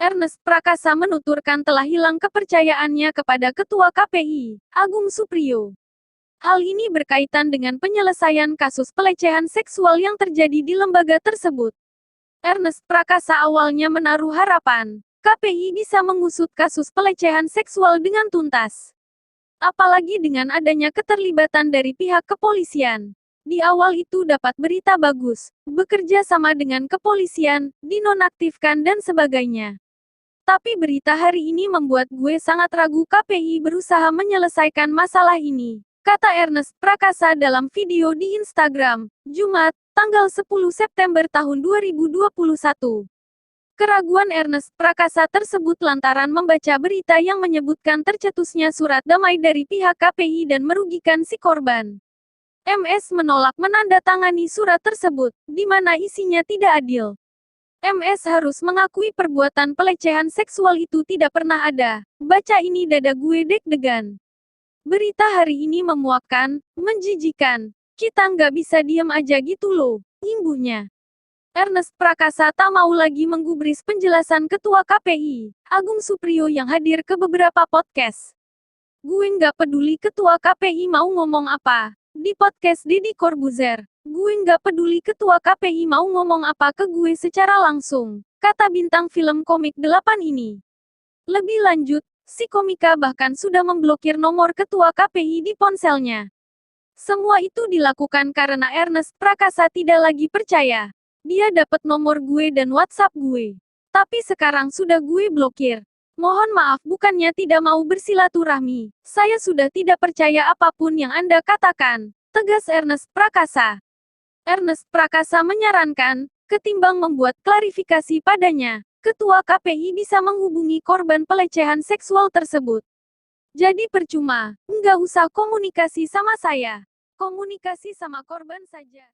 Ernest Prakasa menuturkan telah hilang kepercayaannya kepada Ketua KPI, Agung Supriyo. Hal ini berkaitan dengan penyelesaian kasus pelecehan seksual yang terjadi di lembaga tersebut. Ernest Prakasa awalnya menaruh harapan, KPI bisa mengusut kasus pelecehan seksual dengan tuntas. Apalagi dengan adanya keterlibatan dari pihak kepolisian. Di awal itu dapat berita bagus, bekerja sama dengan kepolisian, dinonaktifkan dan sebagainya. Tapi berita hari ini membuat gue sangat ragu KPI berusaha menyelesaikan masalah ini, kata Ernest Prakasa dalam video di Instagram, Jumat, tanggal 10 September tahun 2021. Keraguan Ernest Prakasa tersebut lantaran membaca berita yang menyebutkan tercetusnya surat damai dari pihak KPI dan merugikan si korban. MS menolak menandatangani surat tersebut, di mana isinya tidak adil. MS harus mengakui perbuatan pelecehan seksual itu tidak pernah ada. Baca ini dada gue deg-degan. Berita hari ini memuakkan, menjijikan. Kita nggak bisa diam aja gitu loh, imbuhnya. Ernest Prakasa tak mau lagi menggubris penjelasan Ketua KPI, Agung Supriyo yang hadir ke beberapa podcast. Gue nggak peduli Ketua KPI mau ngomong apa. Di podcast Deddy Corbuzier, gue nggak peduli Ketua KPI mau ngomong apa ke gue secara langsung, kata bintang film komik 8 ini. Lebih lanjut, si komika bahkan sudah memblokir nomor Ketua KPI di ponselnya. Semua itu dilakukan karena Ernest Prakasa tidak lagi percaya. Dia dapat nomor gue dan WhatsApp gue. Tapi sekarang sudah gue blokir. Mohon maaf bukannya tidak mau bersilaturahmi. Saya sudah tidak percaya apapun yang Anda katakan, tegas Ernest Prakasa. Ernest Prakasa menyarankan, ketimbang membuat klarifikasi padanya, Ketua KPI bisa menghubungi korban pelecehan seksual tersebut. Jadi percuma, nggak usah komunikasi sama saya. Komunikasi sama korban saja.